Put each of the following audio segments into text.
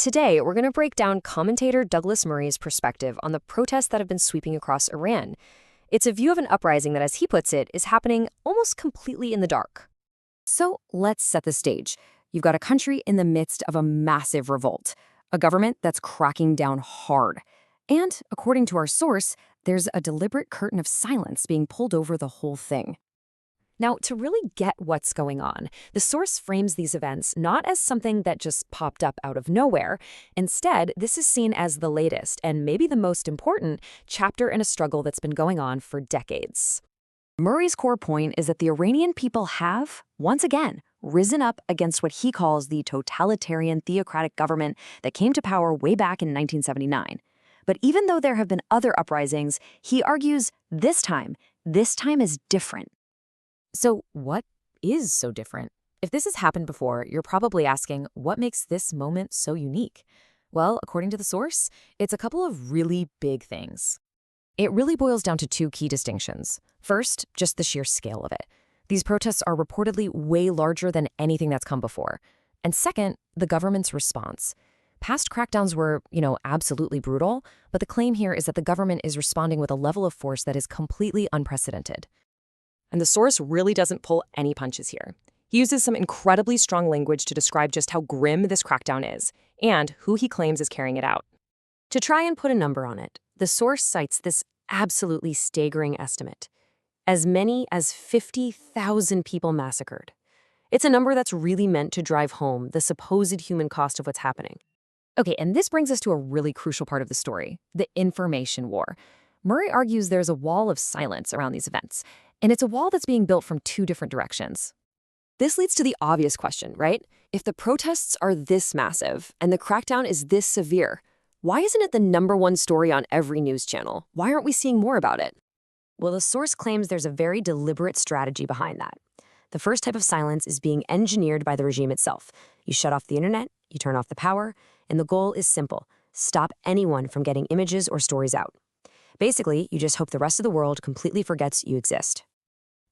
Today, we're going to break down commentator Douglas Murray's perspective on the protests that have been sweeping across Iran. It's a view of an uprising that, as he puts it, is happening almost completely in the dark. So let's set the stage. You've got a country in the midst of a massive revolt, a government that's cracking down hard. And, according to our source, there's a deliberate curtain of silence being pulled over the whole thing. Now, to really get what's going on, the source frames these events not as something that just popped up out of nowhere. Instead, this is seen as the latest, and maybe the most important, chapter in a struggle that's been going on for decades. Murray's core point is that the Iranian people have, once again, risen up against what he calls the totalitarian theocratic government that came to power way back in 1979. But even though there have been other uprisings, he argues this time is different. So what is so different? If this has happened before, you're probably asking, what makes this moment so unique? Well, according to the source, it's a couple of really big things. It really boils down to two key distinctions. First, just the sheer scale of it. These protests are reportedly way larger than anything that's come before. And second, the government's response. Past crackdowns were, absolutely brutal, but the claim here is that the government is responding with a level of force that is completely unprecedented. And the source really doesn't pull any punches here. He uses some incredibly strong language to describe just how grim this crackdown is, and who he claims is carrying it out. To try and put a number on it, the source cites this absolutely staggering estimate: as many as 50,000 people massacred. It's a number that's really meant to drive home the supposed human cost of what's happening. Okay, and this brings us to a really crucial part of the story, the information war. Murray argues there's a wall of silence around these events, and it's a wall that's being built from two different directions. This leads to the obvious question, right? If the protests are this massive and the crackdown is this severe, why isn't it the #1 story on every news channel? Why aren't we seeing more about it? Well, the source claims there's a very deliberate strategy behind that. The first type of silence is being engineered by the regime itself. You shut off the internet, you turn off the power, and the goal is simple: stop anyone from getting images or stories out. Basically, you just hope the rest of the world completely forgets you exist.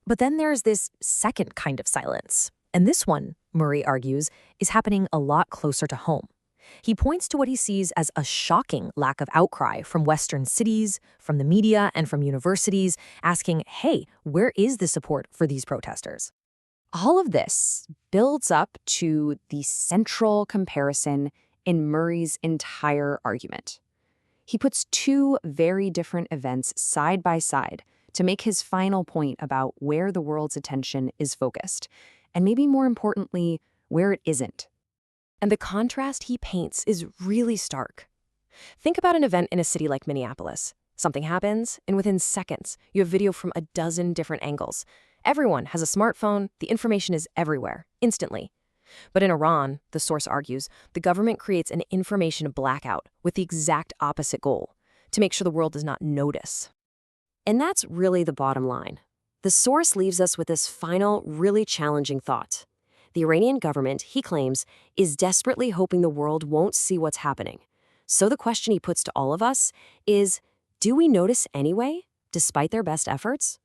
But then there's this second kind of silence. And this one, Murray argues, is happening a lot closer to home. He points to what he sees as a shocking lack of outcry from Western cities, from the media, and from universities, asking, hey, where is the support for these protesters? All of this builds up to the central comparison in Murray's entire argument. He puts two very different events side by side to make his final point about where the world's attention is focused, and maybe more importantly, where it isn't. And the contrast he paints is really stark. Think about an event in a city like Minneapolis. Something happens, and within seconds, you have video from a dozen different angles. Everyone has a smartphone, the information is everywhere, instantly. But in Iran, the source argues, the government creates an information blackout with the exact opposite goal: to make sure the world does not notice. And that's really the bottom line. The source leaves us with this final, really challenging thought. The Iranian government, he claims, is desperately hoping the world won't see what's happening. So the question he puts to all of us is, do we notice anyway, despite their best efforts?